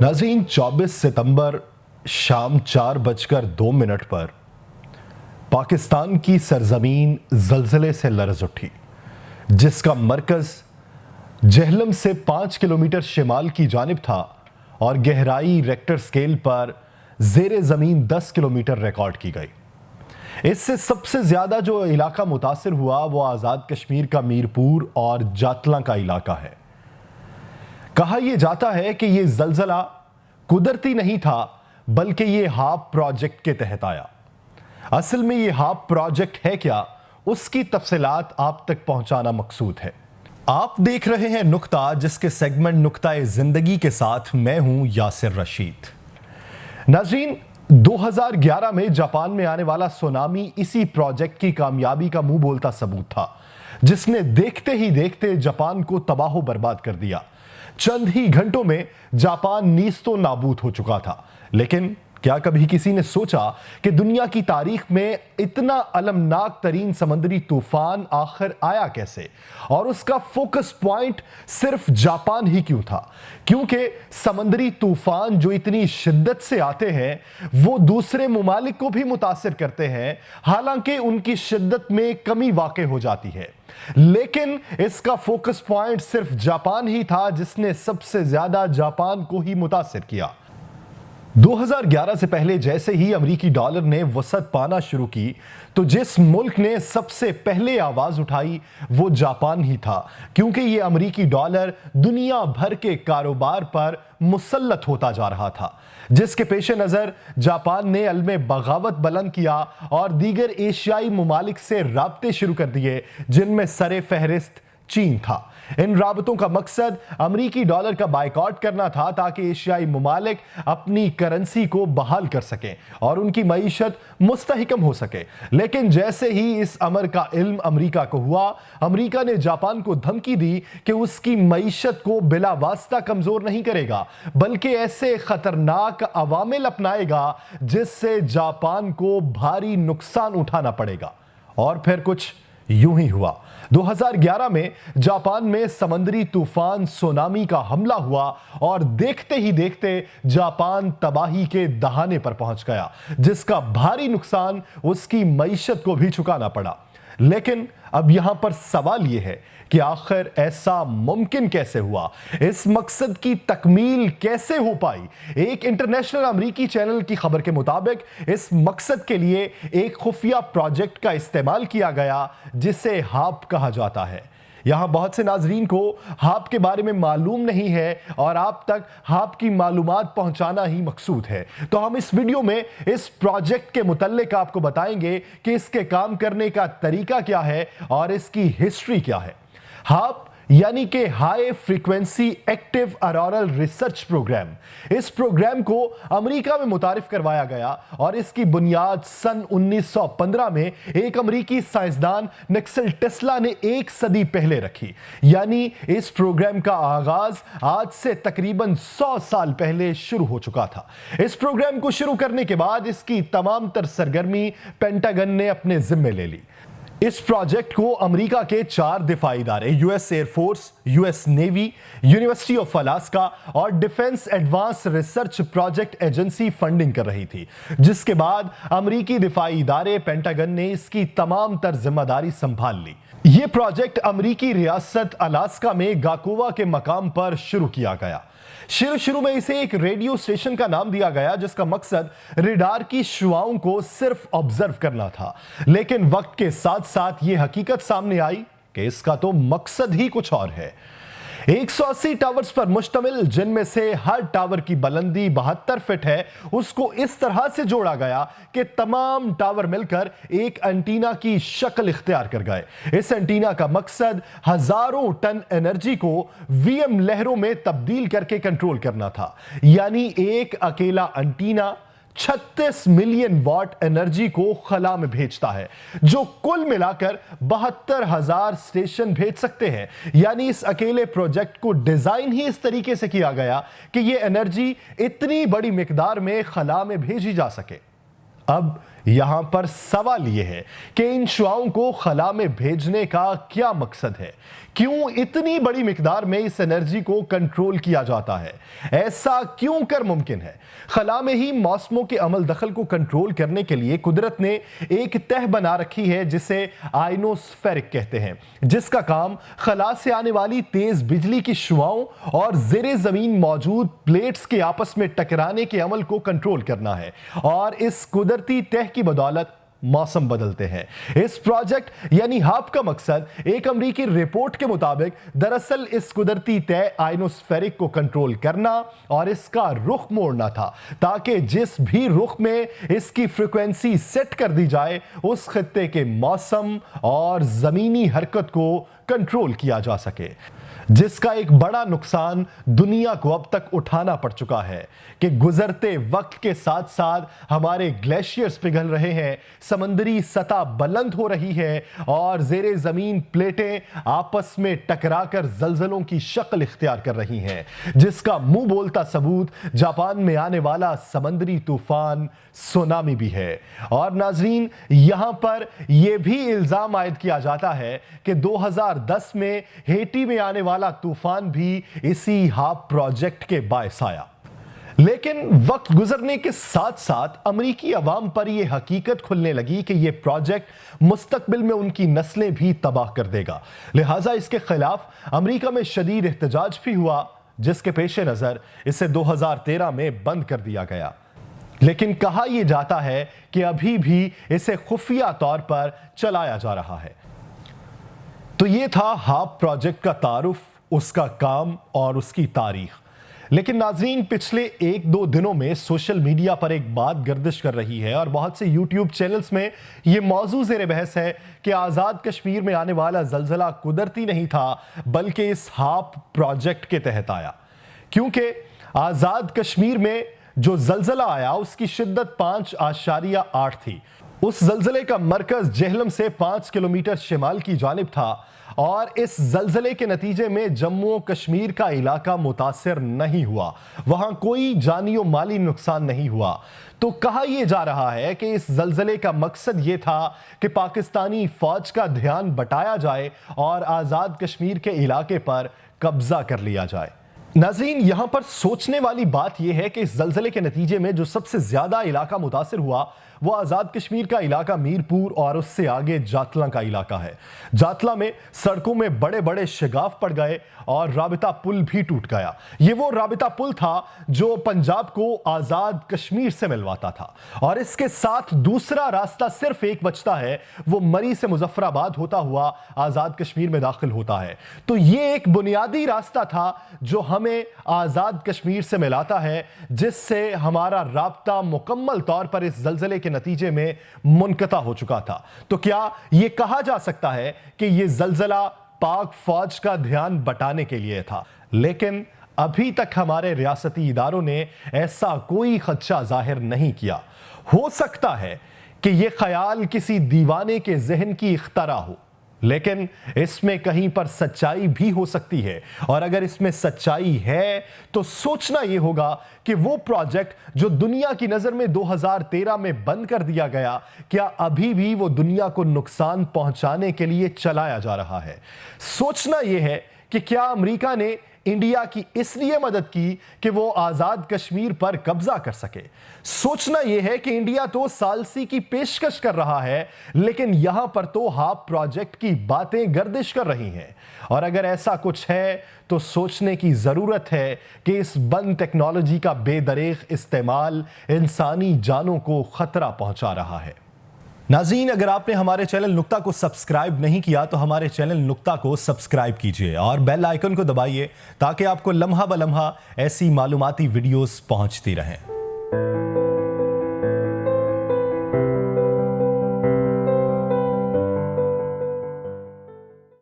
नाज़रीन, 24 सितंबर शाम 4:02 पर पाकिस्तान की सरजमीन ज़लज़ले से लरज़ उठी, जिसका मरकज़ जहलम से 5 किलोमीटर शिमाल की जानिब था और गहराई रेक्टर स्केल पर ज़ेरे ज़मीन 10 किलोमीटर रिकॉर्ड की गई। इससे सबसे ज़्यादा जो इलाका मुतासिर हुआ वो आज़ाद कश्मीर का मीरपुर और जातला का इलाका है। कहा यह जाता है कि यह ज़लज़ला कुदरती नहीं था, बल्कि यह हाप प्रोजेक्ट के तहत आया। असल में यह हाप प्रोजेक्ट है क्या, उसकी तफसीलात आप तक पहुंचाना मकसूद है। आप देख रहे हैं नुक्ता, जिसके सेगमेंट नुक्ता-ए ज़िंदगी के साथ मैं हूं यासिर रशीद। नाज़रीन, 2011 में जापान में आने वाला सुनामी इसी प्रोजेक्ट की कामयाबी का मुंह बोलता सबूत था, जिसने देखते ही देखते जापान को तबाह बर्बाद कर दिया। चंद ही घंटों में जापान नीस्तो नाबूद हो चुका था। लेकिन क्या कभी किसी ने सोचा कि दुनिया की तारीख में इतना अलमनाक तरीन समंदरी तूफान आखिर आया कैसे, और उसका फोकस पॉइंट सिर्फ जापान ही क्यों था? क्योंकि समंदरी तूफान जो इतनी शिद्दत से आते हैं वो दूसरे मुमालिक को भी मुतासिर करते हैं, हालांकि उनकी शिद्दत में कमी वाक़ई हो जाती है। लेकिन इसका फोकस पॉइंट सिर्फ जापान ही था, जिसने सबसे ज्यादा जापान को ही मुतासिर किया। 2011 से पहले जैसे ही अमेरिकी डॉलर ने वसअत पाना शुरू की, तो जिस मुल्क ने सबसे पहले आवाज उठाई वो जापान ही था, क्योंकि ये अमेरिकी डॉलर दुनिया भर के कारोबार पर मुसल्लत होता जा रहा था, जिसके पेश नज़र जापान ने अलमे बगावत बुलंद किया और दीगर एशियाई मुमालिक से राब्ते शुरू कर दिए, जिनमें सरे फहरिस्त चीन था। इन राबतों का मकसद अमेरिकी डॉलर का बायकॉट करना था, ताकि एशियाई मुमालिक अपनी करेंसी को बहाल कर सकें और उनकी मईशत मुस्तहकम हो सके। लेकिन जैसे ही इस अमर का इल्म अमेरिका को हुआ, अमेरिका ने जापान को धमकी दी कि उसकी मईशत को बिला वास्ता कमजोर नहीं करेगा, बल्कि ऐसे खतरनाक अवामिल अपनाएगा जिससे जापान को भारी नुकसान उठाना पड़ेगा। और फिर कुछ यूं ही हुआ। 2011 में जापान में समंदरी तूफान सुनामी का हमला हुआ और देखते ही देखते जापान तबाही के दहाने पर पहुंच गया, जिसका भारी नुकसान उसकी मईशत को भी चुकाना पड़ा। लेकिन अब यहां पर सवाल यह है कि आखिर ऐसा मुमकिन कैसे हुआ, इस मकसद की तकमील कैसे हो पाई? एक इंटरनेशनल अमेरिकी चैनल की खबर के मुताबिक इस मकसद के लिए एक खुफिया प्रोजेक्ट का इस्तेमाल किया गया, जिसे हाप कहा जाता है। यहां बहुत से नाजरीन को हाप के बारे में मालूम नहीं है और आप तक हाप की मालूमात पहुंचाना ही मकसूद है। तो हम इस वीडियो में इस प्रोजेक्ट के मुतल्लिक आपको बताएंगे कि इसके काम करने का तरीका क्या है और इसकी हिस्ट्री क्या है। हाप यानी कि high frequency active auroral research program. इस प्रोग्राम को अमेरिका में मुतारिफ करवाया गया और इसकी बुनियाद सन 1915 में एक अमेरिकी साइंसदान निकोला टेस्ला ने एक सदी पहले रखी। यानी इस प्रोग्राम का आगाज आज से तकरीबन 100 साल पहले शुरू हो चुका था। इस प्रोग्राम को शुरू करने के बाद इसकी तमाम तर सरगर्मी पेंटागन ने अपने जिम्मे ले ली। इस प्रोजेक्ट को अमेरिका के 4 दिफाई इदारे US air force, US navy, university of Alaska और defence advance research project agency funding कर रही थी, जिसके बाद अमेरिकी दिफाई इदारे पेंटागन ने इसकी तमाम तर जिम्मेदारी संभाल ली। यह प्रोजेक्ट अमेरिकी रियासत अलास्का में गाकोवा के मकाम पर शुरू किया गया। शुरू में इसे एक रेडियो स्टेशन का नाम दिया गया, जिसका मकसद रेडार की शुआओं को सिर्फ ऑब्जर्व करना था। लेकिन वक्त के साथ साथ यह हकीकत सामने आई कि इसका तो मकसद ही कुछ और है। 180 टावर्स पर मुश्तमिल, जिनमें से हर टावर की बुलंदी 72 फीट है, उसको इस तरह से जोड़ा गया कि तमाम टावर मिलकर एक एंटीना की शक्ल इख्तियार कर गए। इस एंटीना का मकसद हजारों टन एनर्जी को वीएम लहरों में तब्दील करके कंट्रोल करना था। यानी एक अकेला एंटीना 36 मिलियन वाट एनर्जी को खला में भेजता है, जो कुल मिलाकर 72,000 स्टेशन भेज सकते हैं। यानी इस अकेले प्रोजेक्ट को डिजाइन ही इस तरीके से किया गया कि यह एनर्जी इतनी बड़ी मिकदार में खला में भेजी जा सके। अब यहां पर सवाल यह है कि इन शुआओं को खला में भेजने का क्या मकसद है? क्यों इतनी बड़ी मिकदार में इस एनर्जी को कंट्रोल किया जाता है? ऐसा क्यों कर मुमकिन है? खला में ही मौसमों के अमल दखल को कंट्रोल करने के लिए कुदरत ने एक तह बना रखी है जिसे आयनोस्फेरिक कहते हैं, जिसका काम खला से आने वाली तेज बिजली की शुआओं और ज़ेरे ज़मीन मौजूद प्लेट्स के आपस में टकराने के अमल को कंट्रोल करना है। और इस कुदरती तह की बदौलत मौसम बदलते हैं। इस प्रोजेक्ट यानी हाप का मकसद एक अमरीकी रिपोर्ट के मुताबिक दरअसल इस कुदरती तय आयनोस्फेरिक को कंट्रोल करना और इसका रुख मोड़ना था, ताकि जिस भी रुख में इसकी फ्रीक्वेंसी सेट कर दी जाए उस खित्ते के मौसम और जमीनी हरकत को कंट्रोल किया जा सके, जिसका एक बड़ा नुकसान दुनिया को अब तक उठाना पड़ चुका है कि गुजरते वक्त के साथ साथ हमारे ग्लेशियर्स पिघल रहे हैं, समंदरी सतह बुलंद हो रही है और ज़ेरे ज़मीन प्लेटें आपस में टकराकर ज़लज़लों की शक्ल इख्तियार कर रही हैं, जिसका मुंह बोलता सबूत जापान में आने वाला समंदरी तूफान सुनामी भी है। और नाज़रीन, यहां पर यह भी इल्ज़ाम आयद किया जाता है कि 2010 में हेटी में आने वाला तूफान भी इसी हाप प्रोजेक्ट के बायस आया। लेकिन वक्त गुजरने के साथ साथ अमरीकी अवाम पर यह हकीकत खुलने लगी कि यह प्रोजेक्ट मुस्तकबिल में उनकी नस्लें भी तबाह कर देगा। लिहाजा इसके खिलाफ अमरीका में शदीद एहतजाज भी हुआ, जिसके पेश नज़र इसे 2013 में बंद कर दिया गया। लेकिन कहा यह जाता है कि अभी भी इसे खुफिया तौर पर चलाया जा रहा है। तो यह था हाप प्रोजेक्ट का तारुफ, उसका काम और उसकी तारीख। लेकिन नाज़रीन, पिछले 1-2 दिनों में सोशल मीडिया पर एक बात गर्दिश कर रही है और बहुत से यूट्यूब चैनल्स में यह मौजू ज़ेरे बहस है कि आज़ाद कश्मीर में आने वाला ज़लज़ला कुदरती नहीं था बल्कि इस हाप प्रोजेक्ट के तहत आया, क्योंकि आज़ाद कश्मीर में जो ज़लज़ला आया उसकी शिद्दत 5.8 थी। उस ज़लज़ले का मरकज़ जेहलम से 5 किलोमीटर शिमाल की जानिब था और इस ज़लज़ले के नतीजे में जम्मू और कश्मीर का इलाका मुतासिर नहीं हुआ, वहां कोई जानी और माली नुकसान नहीं हुआ। तो कहा यह जा रहा है कि इस ज़लज़ले का मकसद यह था कि पाकिस्तानी फौज का ध्यान बटाया जाए और आज़ाद कश्मीर के इलाके पर कब्जा कर लिया जाए। नाज़रीन, यहां पर सोचने वाली बात यह है कि इस ज़लज़ले के नतीजे में जो सबसे ज्यादा इलाका मुतासिर हुआ वो आज़ाद कश्मीर का इलाका मीरपुर और उससे आगे जातला का इलाका है। जातला में सड़कों में बड़े बड़े शिगाफ पड़ गए और राबिता पुल भी टूट गया। ये वो राबिता पुल था जो पंजाब को आज़ाद कश्मीर से मिलवाता था और इसके साथ दूसरा रास्ता सिर्फ एक बचता है, वो मरी से मुजफ्फराबाद होता हुआ आज़ाद कश्मीर में दाखिल होता है। तो ये एक बुनियादी रास्ता था जो हमें आज़ाद कश्मीर से मिलाता है, जिससे हमारा राब्ता मुकम्मल तौर पर इस ज़लज़ले के नतीजे में मुनक़ता हो चुका था। तो क्या यह कहा जा सकता है कि यह ज़लज़ला पाक फौज का ध्यान बटाने के लिए था? लेकिन अभी तक हमारे रियासती इदारों ने ऐसा कोई खदशा जाहिर नहीं किया। हो सकता है कि यह ख्याल किसी दीवाने के जहन की इख्तरा हो, लेकिन इसमें कहीं पर सच्चाई भी हो सकती है। और अगर इसमें सच्चाई है तो सोचना यह होगा कि वो प्रोजेक्ट जो दुनिया की नजर में 2013 में बंद कर दिया गया, क्या अभी भी वो दुनिया को नुकसान पहुंचाने के लिए चलाया जा रहा है? सोचना यह है कि क्या अमेरिका ने इंडिया की इसलिए मदद की कि वो आज़ाद कश्मीर पर कब्जा कर सके? सोचना यह है कि इंडिया तो सालसी की पेशकश कर रहा है, लेकिन यहां पर तो हाप प्रोजेक्ट की बातें गर्दिश कर रही हैं। और अगर ऐसा कुछ है तो सोचने की ज़रूरत है कि इस बंद टेक्नोलॉजी का बेदरेग इस्तेमाल इंसानी जानों को खतरा पहुंचा रहा है। नाज़रीन, अगर आपने हमारे चैनल नुक्ता को सब्सक्राइब नहीं किया तो हमारे चैनल नुक्ता को सब्सक्राइब कीजिए और बेल आइकन को दबाइए ताकि आपको लम्हा ब लम्हा ऐसी मालूमाती वीडियोस पहुंचती रहें।